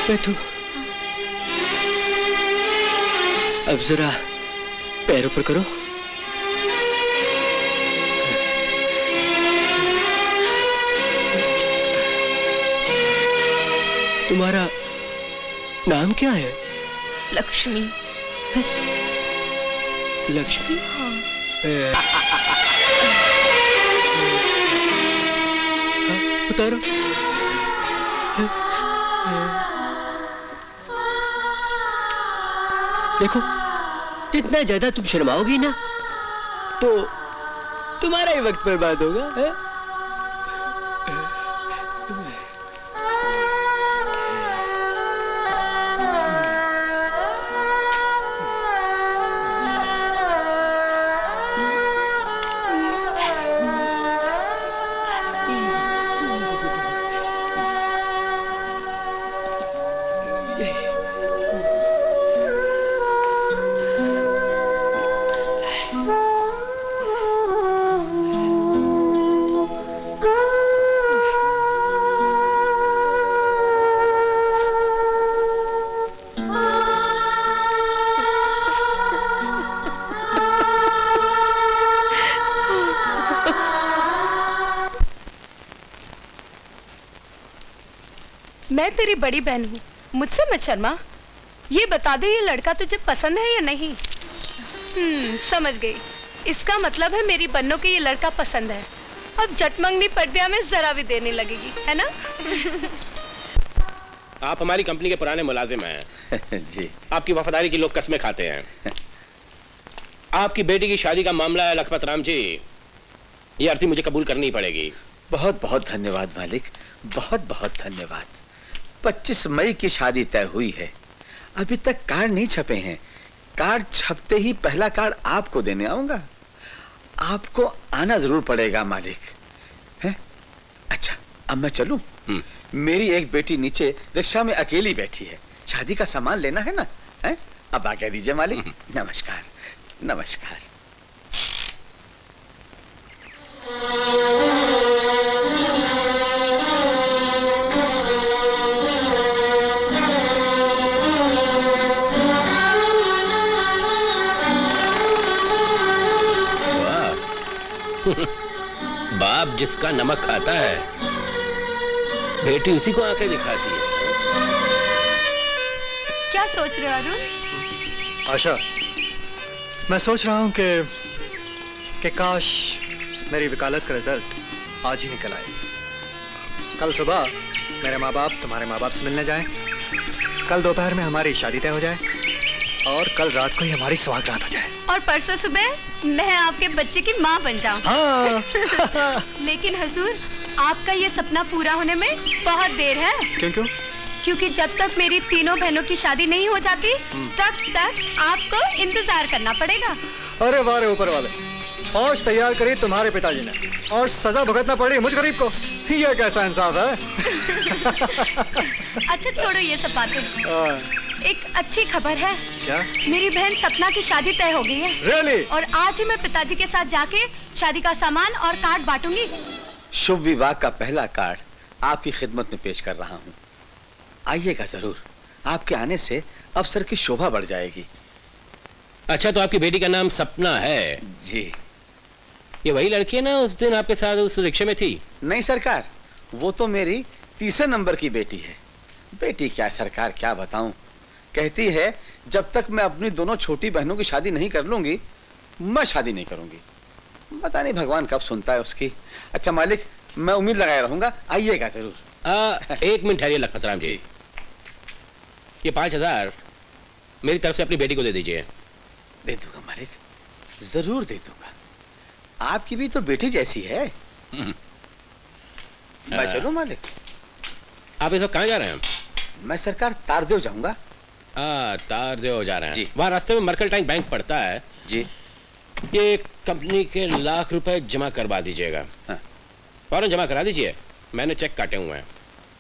बैठो। अब जरा पैरों पर करो। तुम्हारा नाम क्या है? लक्ष्मी। लक्ष्मी? हाँ। उतारो। देखो, जितना ज्यादा तुम शर्माओगी ना, तो तुम्हारा ही वक्त बर्बाद होगा, है? मैं तेरी बड़ी बहन हूँ, मुझसे मत शर्मा। ये बता दे, ये लड़का तुझे पसंद है या नहीं? समझ गई। इसका मतलब है मेरी बन्नों के ये लड़का पसंद है। अब जटमंगनी पटिया में जरा भी देने लगेगी, है ना? आप हमारी कंपनी के पुराने मुलाजिम हैं। जी। आपकी वफादारी की लोग कसमें खाते हैं। आपकी बेटी की शादी का मामला है लखपत राम जी, ये अर्जी मुझे कबूल करनी पड़ेगी। बहुत बहुत धन्यवाद मालिक, बहुत बहुत धन्यवाद। 25 मई की शादी तय हुई है, अभी तक कार्ड नहीं छपे हैं। कार्ड छपते ही पहला कार्ड आपको देने आऊंगा। आपको आना जरूर पड़ेगा मालिक, है? अच्छा, अब मैं चलूं? मेरी एक बेटी नीचे रिक्शा में अकेली बैठी है, शादी का सामान लेना है ना, है? अब आज्ञा दीजिए मालिक। नमस्कार। नमस्कार। बाप जिसका नमक खाता है, बेटी उसी को आंखें दिखाती है। क्या सोच रहे हो अरुण? आशा, मैं सोच रहा हूँ कि काश मेरी वकालत का रिजल्ट आज ही निकल आए। कल सुबह मेरे माँ बाप तुम्हारे माँ बाप से मिलने जाएं, कल दोपहर में हमारी शादी तय हो जाए और कल रात को ही हमारी सुहागरात हो जाए, और परसों सुबह मैं आपके बच्चे की माँ बन जाऊं। हाँ। लेकिन हुजूर, आपका ये सपना पूरा होने में बहुत देर है। क्यों? क्योंकि जब तक मेरी तीनों बहनों की शादी नहीं हो जाती, तब तक आपको इंतजार करना पड़ेगा। अरे वाह रे ऊपर वाले, फौज तैयार करी तुम्हारे पिताजी ने और सजा भुगतना पड़ी मुझ गरीब को। ये कैसा इंसाफ है? अच्छा छोड़ो ये सब बातें। एक अच्छी खबर है। क्या? मेरी बहन सपना की शादी तय हो गई है। Really? और आज ही मैं पिताजी के साथ जाके शादी का सामान और कार्ड बांटूंगी। शुभ विवाह का पहला कार्ड आपकी खिदमत में पेश कर रहा हूँ। आइएगा जरूर, आपके आने से अफसर की शोभा बढ़ जाएगी। अच्छा, तो आपकी बेटी का नाम सपना है? जी। ये वही लड़की है ना उस दिन आपके साथ उस रिक्शे में थी? नहीं सरकार, वो तो मेरी तीसरे नंबर की बेटी है। बेटी क्या सरकार, क्या बताऊं। कहती है जब तक मैं अपनी दोनों छोटी बहनों की शादी नहीं कर लूंगी, मैं शादी नहीं करूंगी। पता नहीं भगवान कब सुनता है उसकी। अच्छा मालिक, मैं उम्मीद लगाए रहूंगा, आइएगा जरूर। एक मिनट ठहरिए लखपत राम जी, ये 5000 मेरी तरफ से अपनी बेटी को दे दीजिए। दे दूंगा मालिक, जरूर दे दूंगा। आपकी भी तो बेटी जैसी है। मैं चलूं मालिक? आप इस वक्त कहाँ जा रहे हैं? मैं सरकार तारदेव जाऊंगा। तारदेव जा रहे हैं जी। वहाँ रास्ते में मर्केंटाइन बैंक पड़ता है जी। ये कंपनी के लाख रुपए जमा करवा दीजिएगा। हाँ। फौरन जमा करा दीजिए, मैंने चेक काटे हुए हैं,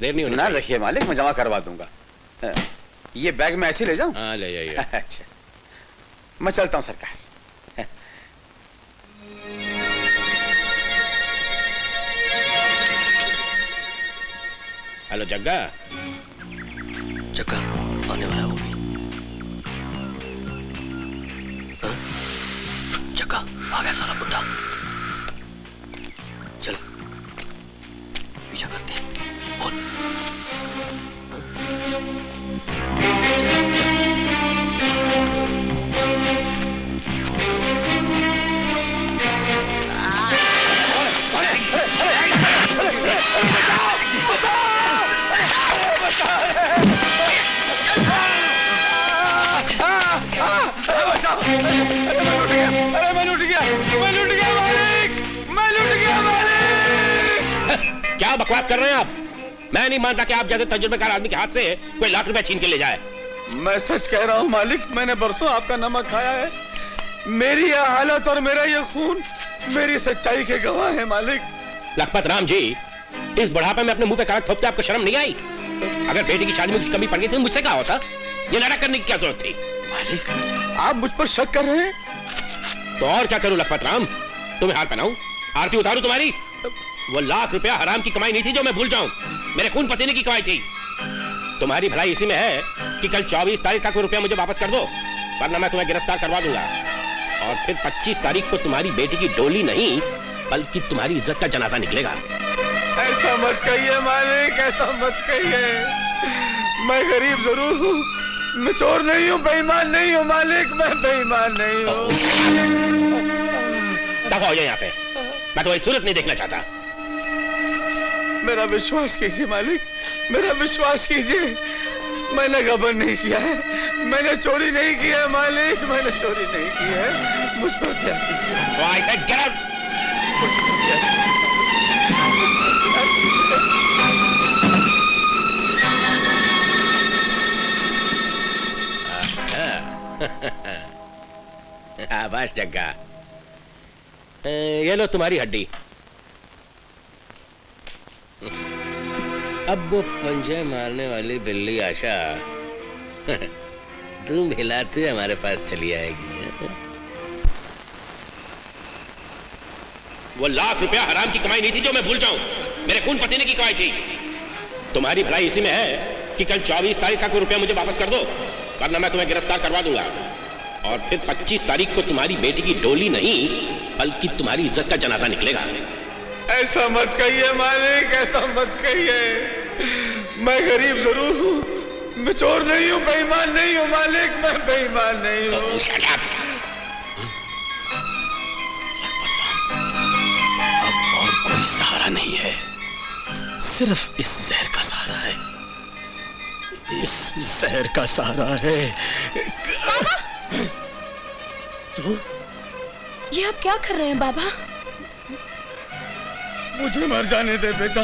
देर नहीं होनी ना चाहिए। रखिए मालिक, मैं जमा करवा दूंगा। ये बैग में ऐसे ले जाऊं? हाँ ले जाइए। अच्छा, मैं चलता हूं सरकार। हेलो जग्गा, चक्का आने वाला है वो भी। हाँ? चक्का आ गया साला बुड्ढा। चलो पीछा करते हैं। बोल। क्या बकवास कर रहे हैं आप? मैं नहीं मानता कि आप जैसे तजुर्बेकार आदमी के हाथ से कोई लाख रुपए छीन के ले जाए। मैं सच कह रहा हूँ मालिक, मैंने बरसों आपका नमक खाया है। मेरी यह हालत और मेरा ये खून मेरी सच्चाई के गवाह है मालिक। लखपत राम जी, इस बुढ़ापे में अपने मुंह पे कागज थोपते आपको शर्म नहीं आई? अगर बेटी की शादी में कुछ कमी पड़ गई थी मुझसे क्या होता? ये नाटक करने की क्या जरूरत थी? मालिक, आप मुझ पर शक कर रहे हैं? तो और क्या करूं लखपत राम? तुम्हें हार पहनाऊं? आरती उतारूं तुम्हारी? वो लाख रुपया हराम की कमाई नहीं थी जो मैं भूल जाऊं। मेरे खून पसीने की कमाई थी। तुम्हारी भलाई इसी में है कि कल 24 तारीख तक वो रुपया मुझे वापस कर दो, वरना मैं तुम्हें गिरफ्तार करवा दूंगा। और फिर 25 तारीख को तुम्हारी बेटी की डोली नहीं बल्कि तुम्हारी इज्जत का जनाजा निकलेगा। ऐसा मत कहिए मालिक, ऐसा मत कहिए। मैं गरीब जरूर हूँ, मैं चोर नहीं हूँ, बेईमान नहीं हूँ मालिक, मैं बेईमान नहीं हूँ। दफा हो जाए यहाँ से, मैं तुम्हारी सूरत नहीं देखना चाहता। मेरा विश्वास कीजिए मालिक, मेरा विश्वास कीजिए। मैंने गबन नहीं किया है, मैंने चोरी नहीं की है मालिक, मैंने चोरी नहीं की है। मुझ पर क्या कीजिए? तो आई सेड गेट आउट। आवाज जग्गा, ये लो तुम्हारी हड्डी। अब वो पंजे मारने वाली बिल्ली आशा तुम हिलाते हमारे पास चली आएगी। वो लाख रुपया हराम की कमाई नहीं थी जो मैं भूल जाऊं। मेरे खून पसीने की कमाई थी। तुम्हारी भलाई इसी में है कि कल 24 तारीख तक वो रुपया मुझे वापस कर दो, वरना मैं तुम्हें गिरफ्तार करवा दूंगा। और फिर 25 तारीख को तुम्हारी बेटी की डोली नहीं बल्कि तुम्हारी इज्जत का जनाजा निकलेगा। ऐसा मत कहिए मालिक, ऐसा मत कहिए। मैं गरीब जरूर हूँ, मैं चोर नहीं हूँ, बेईमान नहीं हूँ मालिक, मैं बेईमान नहीं हूँ। अब और कोई सहारा नहीं है, सिर्फ इस जहर का सहारा है, इस जहर का सहारा है। तो ये आप क्या कर रहे हैं बाबा? मुझे मर जाने दे बेटा,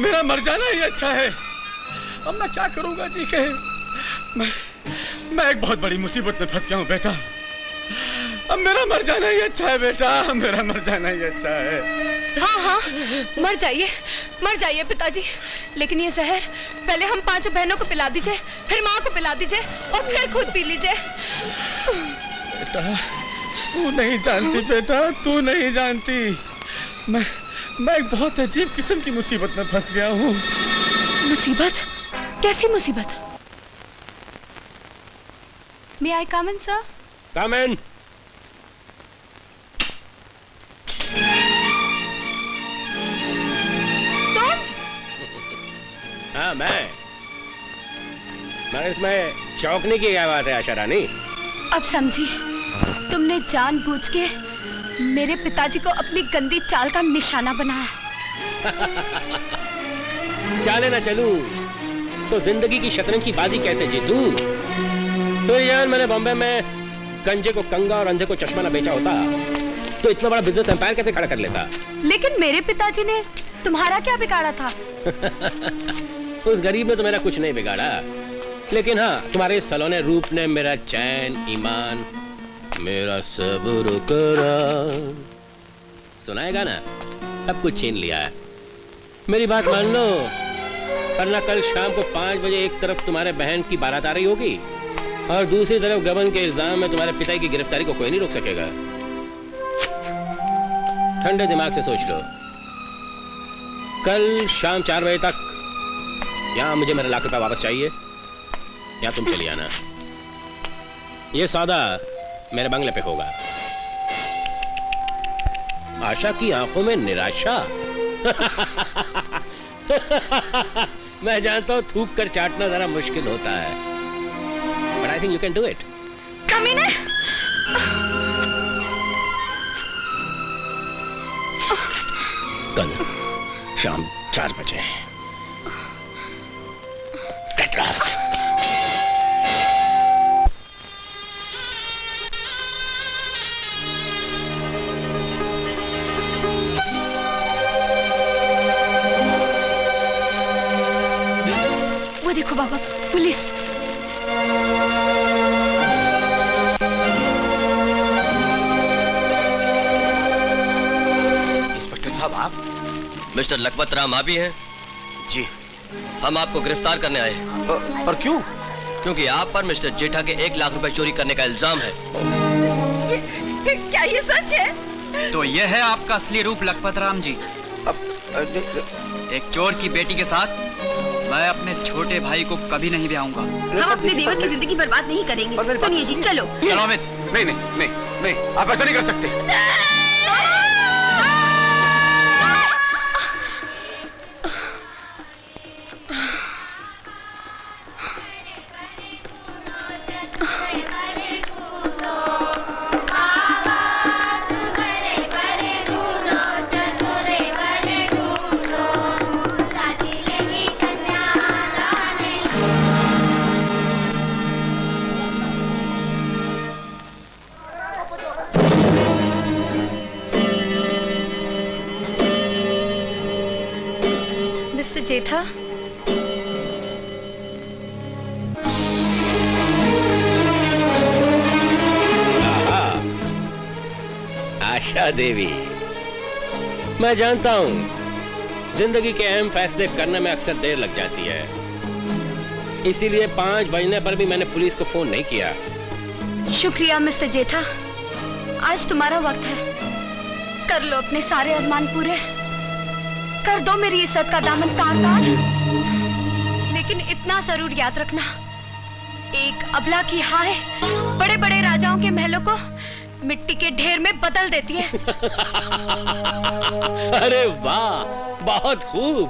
मेरा मर जाना ही अच्छा है। अब मैं क्या करूंगा जी के? मैं एक बहुत बड़ी मुसीबत में फंस गया हूँ बेटा। अब मेरा मर जाना ही अच्छा है बेटा, मेरा मर जाना ही अच्छा है। हाँ हाँ, मर जाइए पिताजी, लेकिन ये जहर पहले हम 5 बहनों को पिला दीजिए, फिर माँ को पिला दीजिए और फिर खुद पी लीजिए। बेटा तू नहीं जानती बेटा, तू नहीं जानती। मैं एक बहुत अजीब किस्म की मुसीबत में फंस गया हूँ। मुसीबत? कैसी मुसीबत? May I come in, sir? Come in. तुम? हाँ मैं मगर इसमें चौंकने की क्या बात है आशा रानी? अब समझी, तुमने जानबूझ के मेरे पिताजी को अपनी गंदी चाल का निशाना बनाया। चाले ना चलूं तो जिंदगी की शतरंज की बाजी कैसे जीतूं? तो यार मैंने बॉम्बे में गंजे को कंगा और अंधे को चश्मा ना बेचा होता तो इतना बड़ा बिजनेस एम्पायर कैसे खड़ा कर लेता? लेकिन मेरे पिताजी ने तुम्हारा क्या बिगाड़ा था? उस गरीब ने तो मेरा कुछ नहीं बिगाड़ा, लेकिन हाँ तुम्हारे सलोने रूप ने मेरा चैन, ईमान, मेरा सब्र करा सुनाएगा ना, सब कुछ छीन लिया है। मेरी बात मान लो, वरना कल शाम को 5 बजे एक तरफ तुम्हारे बहन की बारात आ रही होगी और दूसरी तरफ गबन के इल्जाम में तुम्हारे पिता की गिरफ्तारी को कोई नहीं रोक सकेगा। ठंडे दिमाग से सोच लो, कल शाम 4 बजे तक या मुझे मेरा लाख रुपया वापस चाहिए या तुम चली आना। ये सौदा मेरे बंगले पे होगा। आशा की आंखों में निराशा। मैं जानता हूं थूक कर चाटना जरा मुश्किल होता है, but I think you can do it. कमीने! कल शाम 4 बजे At last. वो देखो बाबा, पुलिस। इंस्पेक्टर साहब आप? मिस्टर लखपत राम आप ही हैं? जी। हम आपको गिरफ्तार करने आए हैं। और क्यों? क्योंकि आप पर मिस्टर जेठा के 1 लाख रुपए चोरी करने का इल्जाम है। क्या ये सच है? तो ये है आपका असली रूप लखपत राम जी। एक चोर की बेटी के साथ मैं अपने छोटे भाई को कभी नहीं ब्याहूंगा। हम अपने देवर की जिंदगी बर्बाद नहीं करेंगे। सुनिए जी, चलो। चलो अमित। नहीं नहीं नहीं नहीं, आप ऐसा नहीं कर सकते। मिस्टर जेठा, आशा देवी, मैं जानता हूं जिंदगी के अहम फैसले करने में अक्सर देर लग जाती है, इसीलिए 5 बजने पर भी मैंने पुलिस को फोन नहीं किया। शुक्रिया मिस्टर जेठा। आज तुम्हारा वक्त है, कर लो अपने सारे अरमान पूरे, कर दो मेरी इज्जत का दामन तार-तार। लेकिन इतना जरूर याद रखना, एक अबला की हाय बड़े बड़े राजाओं के महलों को मिट्टी के ढेर में बदल देती है। अरे वाह, बहुत खूब।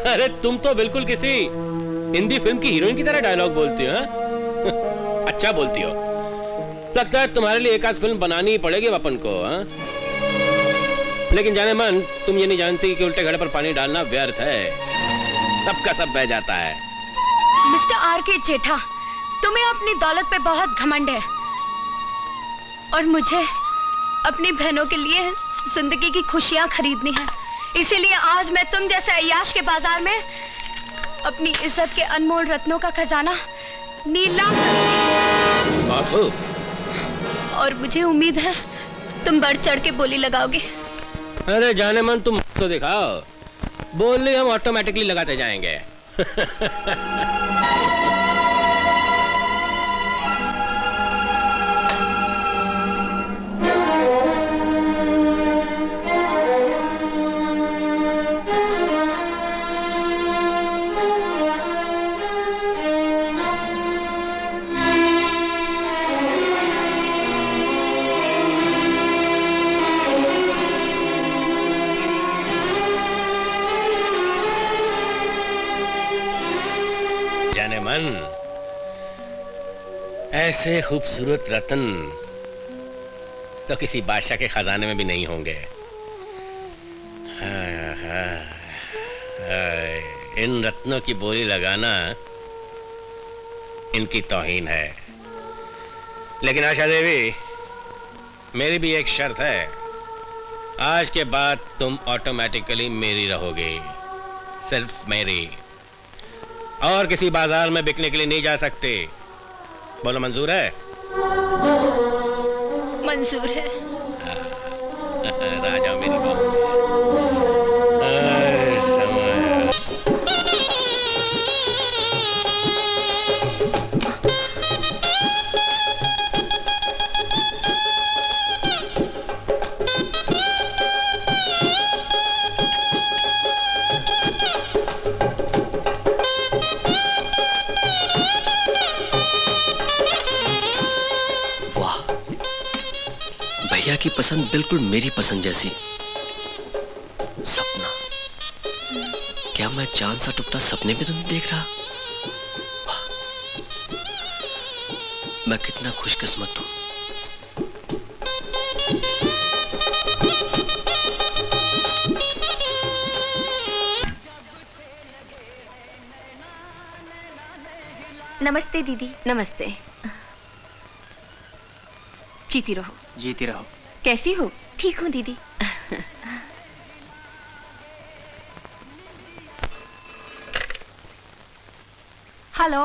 अरे तुम तो बिल्कुल किसी हिंदी फिल्म की हीरोइन की तरह डायलॉग बोलती हो। अच्छा बोलती हो। लगता है तुम्हारे लिए एक आध फिल्म बनानी ही पड़ेगी अपन को। लेकिन जाने मन, तुम ये नहीं जानती कि उल्टे घड़े पर पानी डालना व्यर्थ है, सबका सब बह जाता है। Mister R K. जेठा, तुम्हें अपनी दौलत पे बहुत घमंड है और मुझे अपनी बहनों के लिए जिंदगी की खुशियां खरीदनी है। इसीलिए आज मैं तुम जैसे अय्याश के बाजार में अपनी इज्जत के अनमोल रत्नों का खजाना नीलाम बाबू, और मुझे उम्मीद है तुम बढ़ चढ़ के बोली लगाओगे। अरे जाने मन, तुम तो दिखाओ, बोली हम ऑटोमेटिकली लगाते जाएंगे। जाने मन, ऐसे खूबसूरत रतन तो किसी बादशाह के खजाने में भी नहीं होंगे। इन रत्नों की बोली लगाना इनकी तौहीन है। लेकिन आशा देवी, मेरी भी एक शर्त है, आज के बाद तुम ऑटोमेटिकली मेरी रहोगी, सिर्फ मेरी, और किसी बाजार में बिकने के लिए नहीं जा सकते। बोलो मंजूर है? मंजूर है। राजा मेरी बात। भैया की पसंद बिल्कुल मेरी पसंद जैसी। सपना, क्या मैं चांद सा टुकड़ा सपने में तो नहीं देख रहा? वाह, मैं कितना खुशकिस्मत हूं। नमस्ते दीदी। नमस्ते। जीती रहो। जीती रहो। कैसी हो? ठीक हूँ दीदी। हेलो।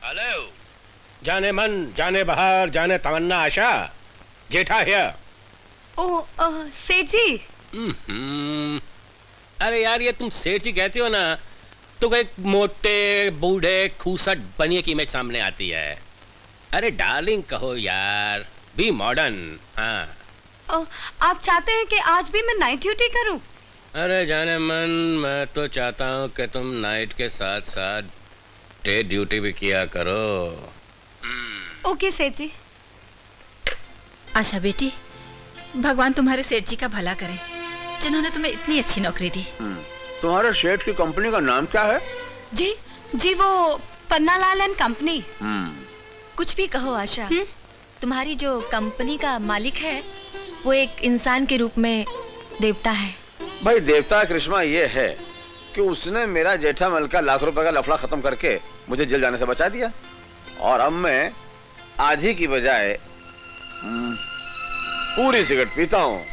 हेलो। जाने मन, जाने बहार, जाने तमन्ना आशा, जेठा हियर। ओ सेठ जी। अरे यार, ये तुम सेठ जी कहती हो ना, तो एक मोटे बूढ़े खूसट बनिए की इमेज सामने आती है। अरे डार्लिंग कहो यार, बी मॉडर्न। हाँ, आप चाहते हैं कि आज भी मैं नाइट ड्यूटी करूं? अरे जाने मन, मैं तो चाहता हूँ कि तुम नाइट के साथ साथ डे ड्यूटी भी किया करो। ओके सेठ जी। आशा बेटी, भगवान तुम्हारे सेठ जी का भला करे, जिन्होंने तुम्हें इतनी अच्छी नौकरी दी। तुम्हारे सेठ की कंपनी का नाम क्या है? जी जी, वो पन्नालाल एंड कंपनी। कुछ भी कहो आशा, तुम्हारी जो कंपनी का मालिक है वो एक इंसान के रूप में देवता है। भाई देवता का करिश्मा ये है कि उसने मेरा जेठामल का लाख रुपए का लफड़ा खत्म करके मुझे जेल जाने से बचा दिया, और अब मैं आधी की बजाय पूरी सिगरेट पीता हूँ।